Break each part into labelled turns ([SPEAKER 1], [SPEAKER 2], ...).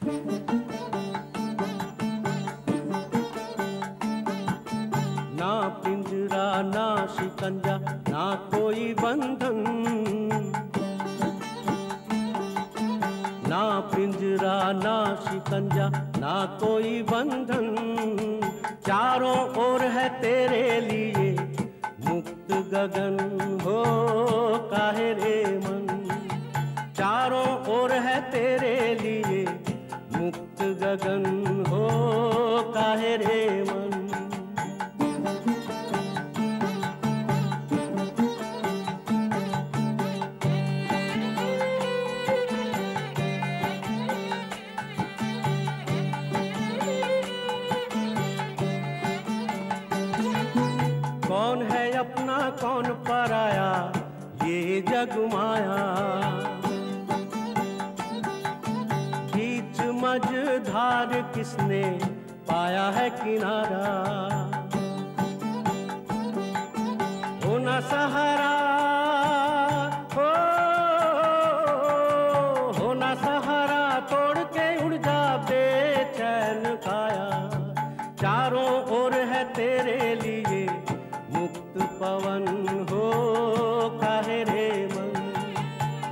[SPEAKER 1] ना पिंजरा ना शिकंजा ना कोई बंधन, ना पिंजरा ना शिकंजा ना कोई बंधन, चारों ओर है तेरे लिए मुक्त गगन हो काहे रे मन, चारों ओर है तेरे लिए मुक्त गगन हो काहे रे मन। कौन है अपना कौन पराया ये जग माया, बीच मझधार किसने पाया है किनारा, हो ना सहारा हो ना सहारा, तोड़ के उड़ जा बेचैन काया, चारों ओर है तेरे लिए मुक्त पवन हो काहे रे मन,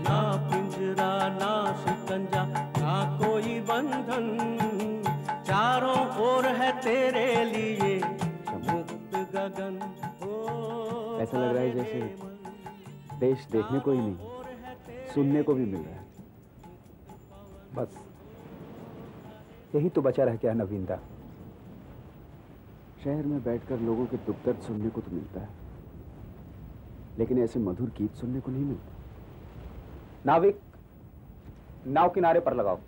[SPEAKER 1] ना पिंजरा ना शिकंजा ना कोई बंधन, चारों ओर है तेरे लिए मुक्त गगन हो।
[SPEAKER 2] ऐसा लग रहा है जैसे देश देखने को ही नहीं सुनने को भी मिल रहा है।
[SPEAKER 3] बस यही तो बचा रह गया नवीनदा।
[SPEAKER 2] शहर में बैठकर लोगों के दुख दर्द सुनने को तो मिलता है, लेकिन ऐसे मधुर गीत सुनने को नहीं मिलता।
[SPEAKER 3] नाविक, नाव किनारे पर लगाओ।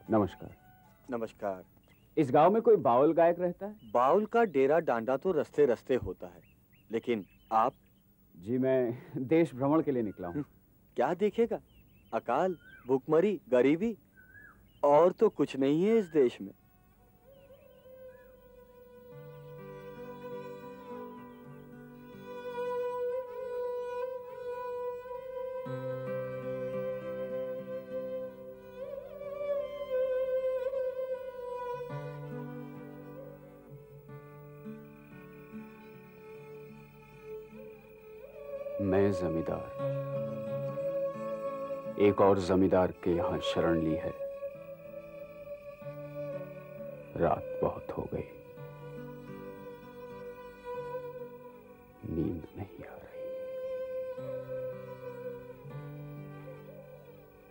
[SPEAKER 2] नमस्कार।
[SPEAKER 4] नमस्कार।
[SPEAKER 2] इस गांव में कोई बाउल गायक रहता है?
[SPEAKER 4] बाउल का डेरा डांडा तो रस्ते रस्ते होता है, लेकिन आप?
[SPEAKER 2] जी मैं देश भ्रमण के लिए निकला हूँ।
[SPEAKER 4] क्या देखेगा? अकाल, भूखमरी, गरीबी, और तो कुछ नहीं है इस देश में।
[SPEAKER 2] मैं जमींदार, एक और जमींदार के यहां शरण ली है। रात बहुत हो गई, नींद नहीं आ रही।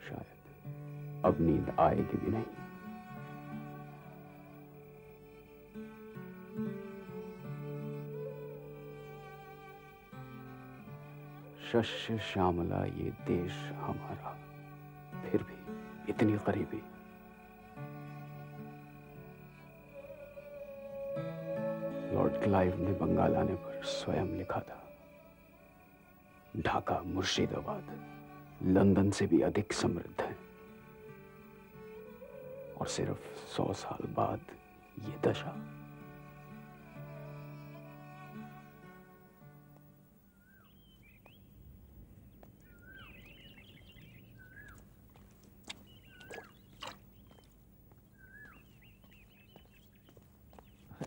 [SPEAKER 2] शायद अब नींद आएगी भी नहीं। शस्य श्यामला ये देश हमारा, फिर भी इतनी गरीबी। लॉर्ड क्लाइव ने बंगाल आने पर स्वयं लिखा था, ढाका मुर्शिदाबाद लंदन से भी अधिक समृद्ध है, और सिर्फ 100 साल बाद ये दशा।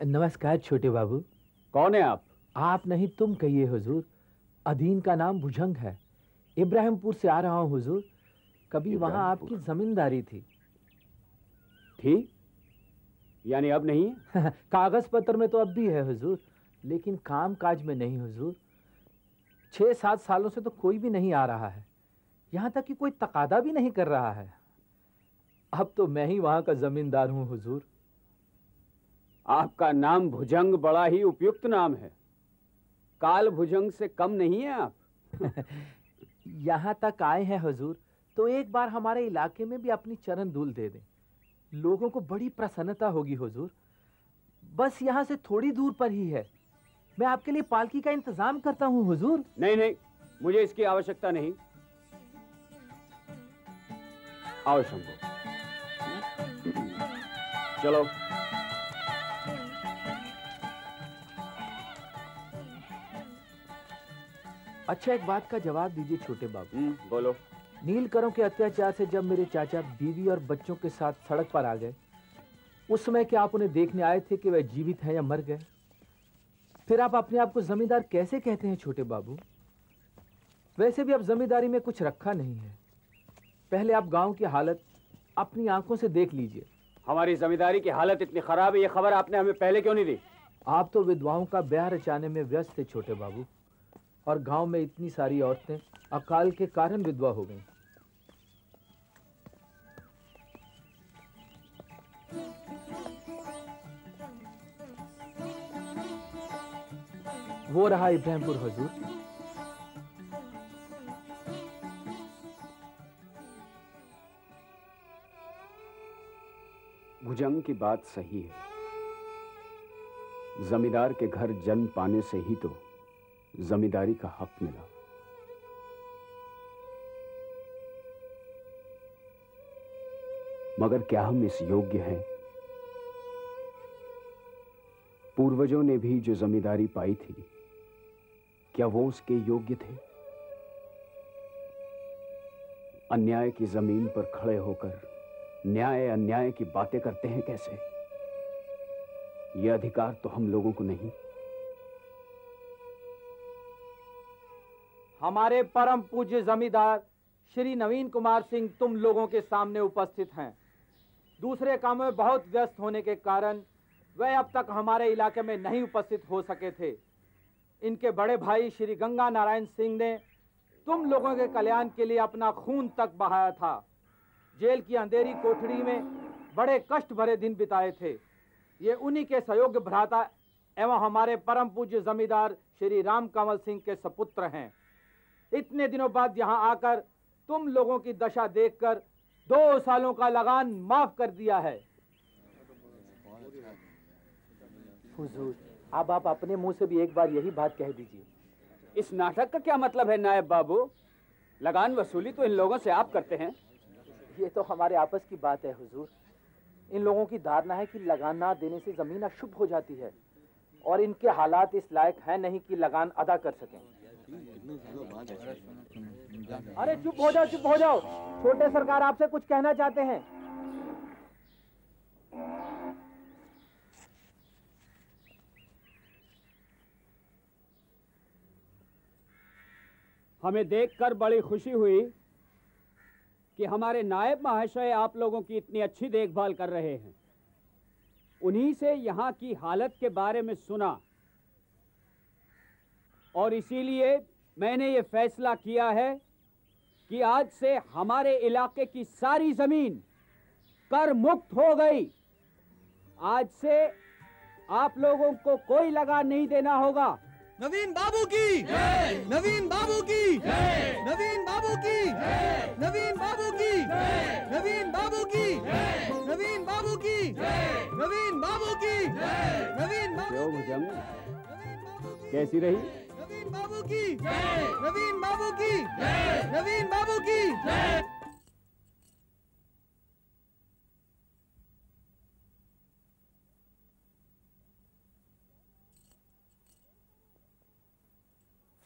[SPEAKER 5] नमस्कार छोटे बाबू।
[SPEAKER 2] कौन है आप?
[SPEAKER 5] आप नहीं तुम कहिए हुजूर। अदीन का नाम भुजंग है, इब्राहिमपुर से आ रहा हूँ हुजूर। कभी वहाँ आपकी जमींदारी थी।
[SPEAKER 2] यानी अब नहीं है?
[SPEAKER 5] कागज पत्र में तो अब भी है हुजूर, लेकिन काम काज में नहीं हुजूर। 6-7 सालों से तो कोई भी नहीं आ रहा है, यहाँ तक कि कोई तकादा भी नहीं कर रहा है। अब तो मैं ही वहां का जमींदार हूं हुजूर।
[SPEAKER 2] आपका नाम भुजंग बड़ा ही उपयुक्त नाम है। काल भुजंग से कम नहीं है आप।
[SPEAKER 5] यहाँ तक आए हैं हुजूर, तो एक बार हमारे इलाके में भी अपनी चरण धूल दे दें। लोगों को बड़ी प्रसन्नता होगी हुजूर। बस यहाँ से थोड़ी दूर पर ही है। मैं आपके लिए पालकी का इंतजाम करता हूँ हुजूर।
[SPEAKER 2] नहीं नहीं, मुझे इसकी आवश्यकता नहीं। आओ शंभू, चलो।
[SPEAKER 5] अच्छा, एक बात का जवाब दीजिए छोटे बाबू।
[SPEAKER 2] बोलो।
[SPEAKER 5] नीलकरों के अत्याचार से जब मेरे चाचा बीवी और बच्चों के साथ सड़क पर आ गए, उस समय क्या आप उन्हें देखने आए थे कि वह जीवित हैं या मर गए? फिर आप अपने आप को जमींदार कैसे कहते हैं छोटे बाबू? वैसे भी अब जमींदारी में कुछ रखा नहीं है। पहले आप गांव की हालत अपनी आंखों से देख लीजिए।
[SPEAKER 2] हमारी जमींदारी की हालत इतनी खराब है, ये खबर आपने हमें पहले क्यों नहीं दी?
[SPEAKER 5] आप तो विधवाओं का ब्याह रचाने में व्यस्त थे छोटे बाबू, और गांव में इतनी सारी औरतें अकाल के कारण विधवा हो गईं। वो रहा इब्राहिमपुर हुजूर।
[SPEAKER 2] भुजंग की बात सही है। जमींदार के घर जन्म पाने से ही तो जमींदारी का हक मिला। मगर क्या हम इस योग्य हैं? पूर्वजों ने भी जो जमींदारी पाई थी, क्या वो उसके योग्य थे? अन्याय की जमीन पर खड़े होकर न्याय अन्याय की बातें करते हैं कैसे? ये अधिकार तो हम लोगों को नहीं।
[SPEAKER 6] हमारे परम पूज्य जमींदार श्री नवीन कुमार सिंह तुम लोगों के सामने उपस्थित हैं। दूसरे कामों में बहुत व्यस्त होने के कारण वह अब तक हमारे इलाके में नहीं उपस्थित हो सके थे। इनके बड़े भाई श्री गंगा नारायण सिंह ने तुम लोगों के कल्याण के लिए अपना खून तक बहाया था। जेल की अंधेरी कोठरी में बड़े कष्ट भरे दिन बिताए थे। ये उन्हीं के सहयोग्य भ्राता एवं हमारे परम पूज्य जमींदार श्री राम कमल सिंह के सपुत्र हैं। इतने दिनों बाद यहाँ आकर तुम लोगों की दशा देखकर 2 सालों का लगान माफ कर दिया है।
[SPEAKER 5] हुजूर, अब आप अपने मुंह से भी एक बार यही बात कह दीजिए।
[SPEAKER 2] इस नाटक का क्या मतलब है नायब बाबू? लगान वसूली तो इन लोगों से आप करते हैं।
[SPEAKER 5] ये तो हमारे आपस की बात है हुजूर। इन लोगों की धारणा है कि लगान ना देने से जमीन अशुभ हो जाती है, और इनके हालात इस लायक है नहीं कि लगान अदा कर सकें।
[SPEAKER 6] अरे चुप हो जाओ, चुप हो जाओ। छोटे सरकार आपसे कुछ कहना चाहते हैं।
[SPEAKER 2] हमें देखकर बड़ी खुशी हुई कि हमारे नायब महाशय आप लोगों की इतनी अच्छी देखभाल कर रहे हैं। उन्हीं से यहाँ की हालत के बारे में सुना, और इसीलिए मैंने ये फैसला किया है कि आज से हमारे इलाके की सारी जमीन कर मुक्त हो गई। आज से आप लोगों को कोई लगान नहीं देना होगा।
[SPEAKER 7] नवीन बाबू की जय, नवीन बाबू की जय, नवीन बाबू की जय, नवीन बाबू की जय, नवीन बाबू की जय, नवीन बाबू की जय, नवीन बाबू की जय, नवीन बाबू
[SPEAKER 2] भुजंग कैसी रही?
[SPEAKER 7] नवीन बाबू की जय, नवीन बाबू की जय, नवीन बाबू की जय।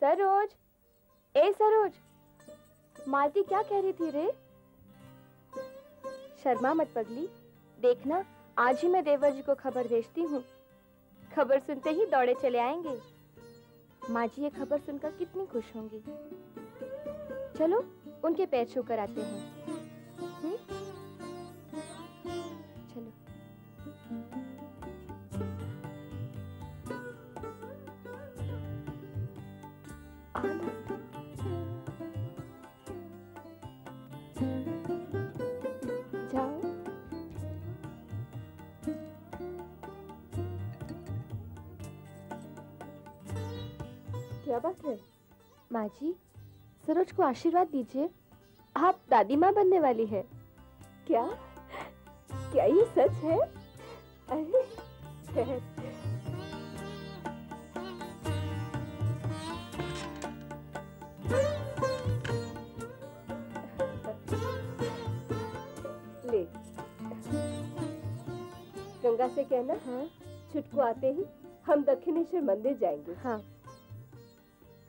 [SPEAKER 8] सरोज, ए सरोज, मालती क्या कह रही थी रे? शर्मा मत पगली, देखना आज ही मैं देवर जी को खबर भेजती हूँ। खबर सुनते ही दौड़े चले आएंगे। माँ जी ये खबर सुनकर कितनी खुश होंगी। चलो उनके पैर छूकर आते हैं। चलो। जाओ। क्या बात है? माँ जी, सरोज को आशीर्वाद दीजिए। आप दादी माँ बनने वाली है। क्या? क्या ये सच है? अरे ले, गंगा से कहना, हाँ? छुटकू आते ही हम दक्षिणेश्वर मंदिर जाएंगे। हाँ।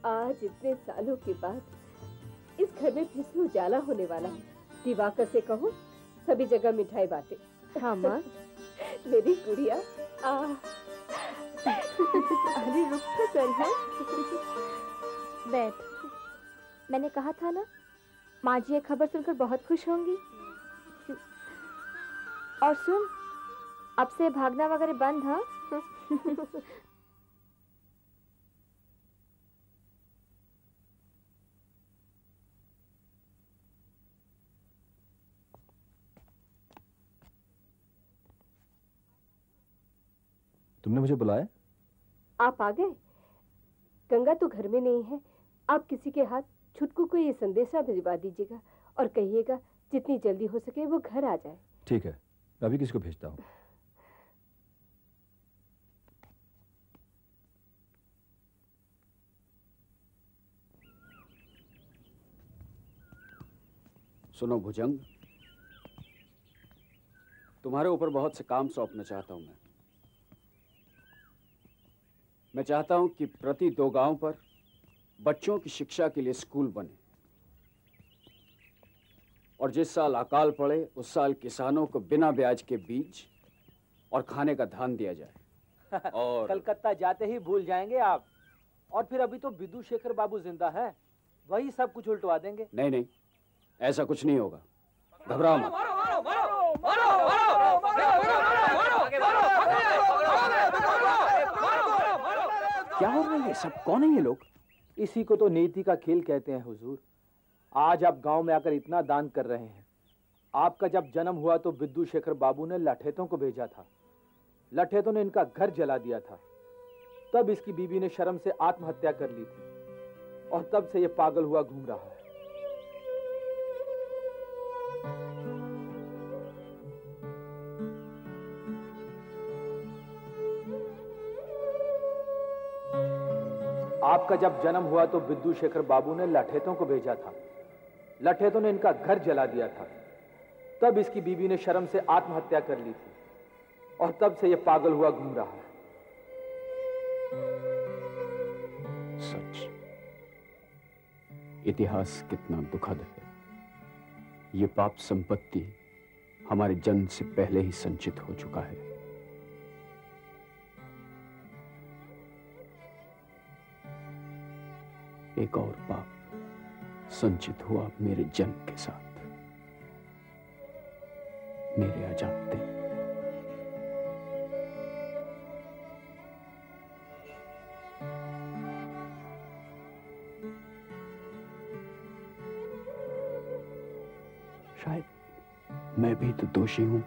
[SPEAKER 8] आज इतने सालों के बाद इस घर में फिर से उजाला होने वाला है। दिवाकर से कहो सभी जगह मिठाई बांटे। हाँ माँ। मेरी गुड़िया। अरे रुक तो चल है। बैठ। मैंने कहा था ना, माँ जी ये खबर सुनकर बहुत खुश होंगी। और सुन, अब से भागना वगैरह बंद। हाँ।
[SPEAKER 9] तुमने मुझे बुलाया?
[SPEAKER 8] आप आ गए? गंगा तो घर में नहीं है। आप किसी के हाथ छुटकू को ये संदेशा भिजवा दीजिएगा और कहिएगा जितनी जल्दी हो सके वो घर आ जाए।
[SPEAKER 9] ठीक है, मैं अभी किसी को भेजता हूँ।
[SPEAKER 2] सुनो भुजंग, तुम्हारे ऊपर बहुत से काम सौंपना चाहता हूं मैं चाहता हूं कि प्रति 2 गांव पर बच्चों की शिक्षा के लिए स्कूल बने और जिस साल अकाल पड़े उस साल किसानों को बिना ब्याज के बीज और खाने का धान दिया जाए। और
[SPEAKER 6] कलकत्ता जाते ही भूल जाएंगे आप। और फिर अभी तो विदु शेखर बाबू जिंदा है, वही सब कुछ उल्टवा देंगे।
[SPEAKER 2] नहीं नहीं, ऐसा कुछ नहीं होगा, घबराओ मत। क्या हो रहा है? सब कौन है ये लोग?
[SPEAKER 6] इसी को तो नीति का खेल कहते हैं हुजूर। आज आप गांव में आकर इतना दान कर रहे हैं। आपका जब जन्म हुआ तो विदु शेखर बाबू ने लठेतों को भेजा था। लठेतों ने इनका घर जला दिया था। तब इसकी बीबी ने शर्म से आत्महत्या कर ली थी और तब से ये पागल हुआ घूम रहा है। आपका जब जन्म हुआ तो विदु शेखर बाबू ने लठेतों को भेजा था। लठेतों ने इनका घर जला दिया था। तब इसकी बीबी ने शर्म से आत्महत्या कर ली थी और तब से यह पागल हुआ घूम रहा है।
[SPEAKER 2] सच, इतिहास कितना दुखद है। ये पाप संपत्ति हमारे जन्म से पहले ही संचित हो चुका है। एक और पाप संचित हुआ मेरे जन्म के साथ, मेरे अजानते। शायद मैं भी तो दोषी हूं।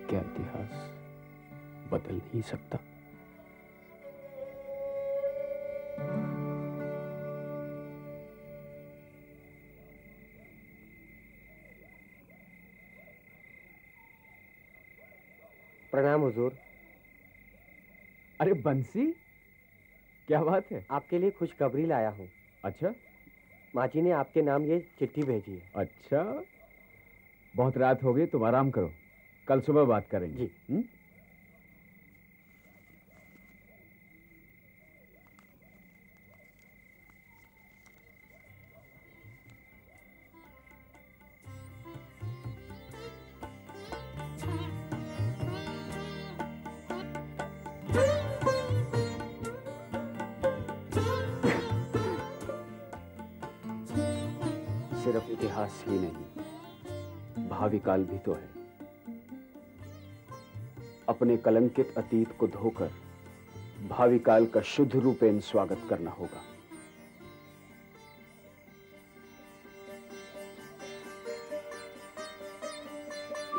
[SPEAKER 2] क्या इतिहास बदल नहीं सकता?
[SPEAKER 10] प्रणाम हुजूर।
[SPEAKER 5] अरे बंसी, क्या बात है?
[SPEAKER 10] आपके लिए खुशखबरी लाया हूँ।
[SPEAKER 5] अच्छा,
[SPEAKER 10] माँ जी ने आपके नाम ये चिट्ठी भेजी है।
[SPEAKER 5] अच्छा, बहुत रात हो गई, तुम आराम करो, कल सुबह बात करेंगे।
[SPEAKER 10] जी।
[SPEAKER 2] सिर्फ इतिहास ही नहीं, भावी काल भी तो है। अपने कलंकित अतीत को धोकर भावी काल का शुद्ध रूपेण स्वागत करना होगा।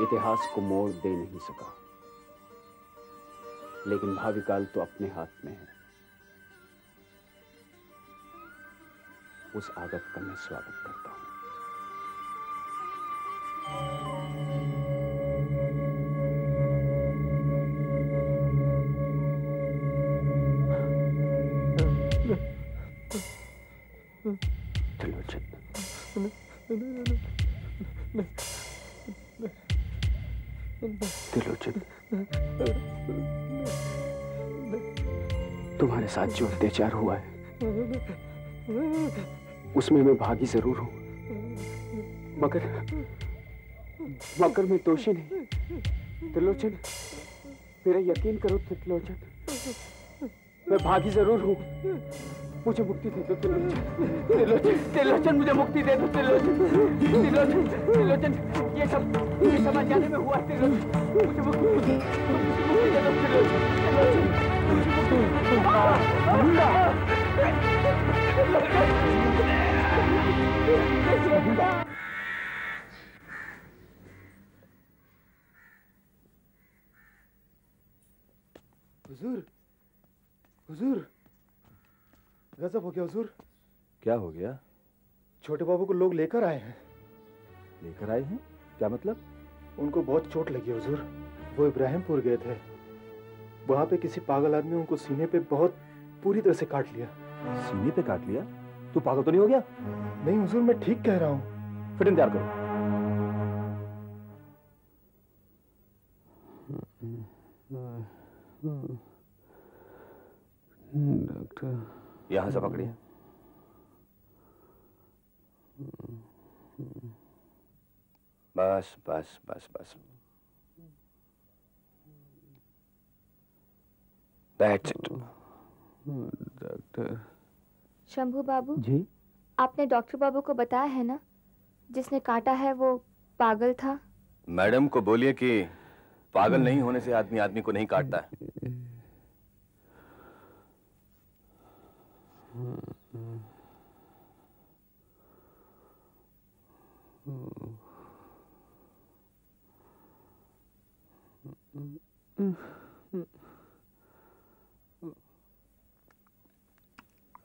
[SPEAKER 2] इतिहास को मोड़ दे नहीं सका, लेकिन भावी काल तो अपने हाथ में है। उस आगत का मैं स्वागत करता हूं। त्रिलोचन, त्रिलोचन, तुम्हारे साथ जो अत्याचार हुआ है उसमें मैं भागी जरूर हूं, मगर मैं दोषी नहीं। त्रिलोचन, मेरा यकीन करो त्रिलोचन, मैं भागी जरूर हूं। मुझे मुक्ति दे दो त्रिलोचन, त्रिलोचन, त्रिलोचन, मुझे मुक्ति दे दो त्रिलोचन, त्रिलोचन, त्रिलोचन, ये सब अनजाने में हुआ त्रिलोचन, मुझे मुक्ति दे दो त्रिलोचन,
[SPEAKER 11] हुजूर, हुजूर, गजब हो गया हुजूर।
[SPEAKER 9] क्या हो गया?
[SPEAKER 11] छोटे बाबू को लोग लेकर आए हैं।
[SPEAKER 9] लेकर आए हैं? क्या मतलब?
[SPEAKER 11] उनको बहुत चोट लगी हुजूर। वो इब्राहिमपुर गए थे, वहां पे किसी पागल आदमी उनको सीने पे बहुत पूरी तरह से काट लिया।
[SPEAKER 9] सीने पे काट लिया? तू पागल तो नहीं हो गया?
[SPEAKER 11] नहीं हुजूर, मैं ठीक कह रहा हूँ।
[SPEAKER 9] फिर इंतजार करो।
[SPEAKER 2] डॉक्टर,
[SPEAKER 9] यहां से पकड़िए। बस बस बस बस, दैट्स इट।
[SPEAKER 2] डॉक्टर।
[SPEAKER 8] शंभू बाबू
[SPEAKER 2] जी?
[SPEAKER 8] आपने डॉक्टर बाबू को बताया है ना, जिसने काटा है वो पागल था?
[SPEAKER 9] मैडम को बोलिए कि पागल नहीं होने से आदमी आदमी को नहीं काटता है।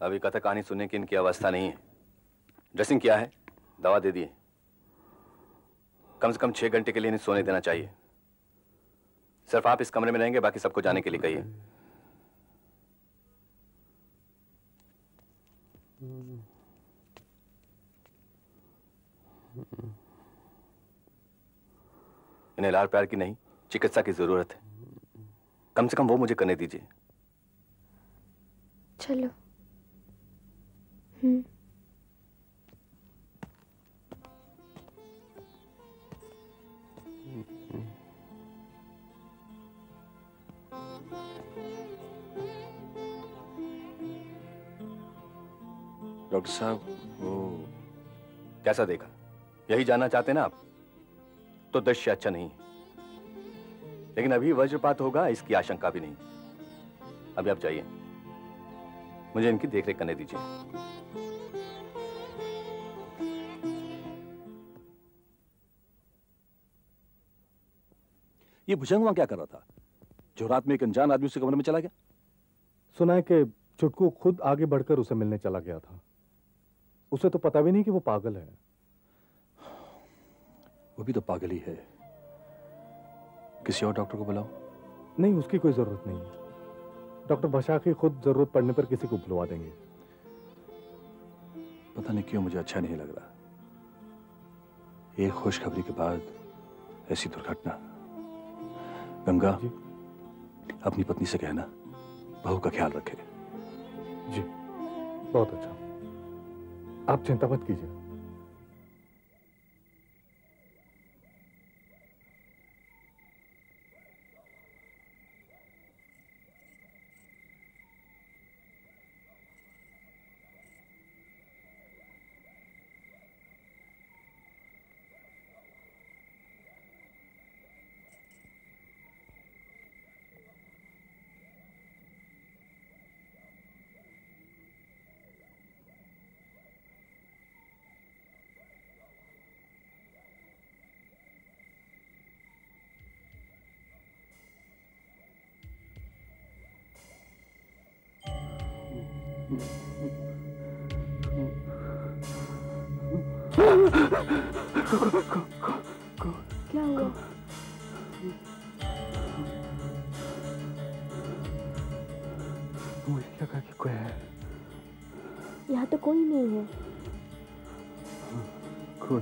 [SPEAKER 9] अभी कथा कहानी सुनने की इनकी अवस्था नहीं है। ड्रेसिंग किया है, दवा दे दिए। कम से कम 6 घंटे के लिए इन्हें सोने देना चाहिए। सिर्फ आप इस कमरे में रहेंगे, बाकी सबको जाने के लिए कहिए। इन्हें लाड़ प्यार की नहीं, चिकित्सा की जरूरत है। कम से कम वो मुझे करने दीजिए।
[SPEAKER 8] चलो।
[SPEAKER 9] डॉक्टर साहब, वो कैसा देखा? यही जानना चाहते ना आप? तो दृश्य अच्छा नहीं, लेकिन अभी वज्रपात होगा इसकी आशंका भी नहीं। अभी आप जाइए, मुझे इनकी देखरेख करने दीजिए।
[SPEAKER 12] ये भुजंग वहां क्या कर रहा था, जो रात में एक अनजान आदमी उसके कमरे में चला गया?
[SPEAKER 11] सुना है कि चुटकू खुद आगे बढ़कर उसे मिलने चला गया था। उसे तो पता भी नहीं कि वो पागल है।
[SPEAKER 12] वो भी तो पागल ही है। किसी और डॉक्टर को बुलाओ।
[SPEAKER 11] नहीं, उसकी कोई जरूरत नहीं है। डॉक्टर बशाखी खुद जरूरत पड़ने पर किसी को बुलवा देंगे।
[SPEAKER 12] पता नहीं क्यों मुझे अच्छा नहीं लग रहा। एक खुशखबरी के बाद ऐसी दुर्घटना। गंगा, अपनी पत्नी से कहना बहू का ख्याल रखे।
[SPEAKER 11] जी, बहुत अच्छा। आप चिंता मत कीजिए।
[SPEAKER 8] क्या हुआ?
[SPEAKER 3] मुझे लगा कि कोई है।
[SPEAKER 8] यहाँ तो कोई नहीं है।
[SPEAKER 3] कोई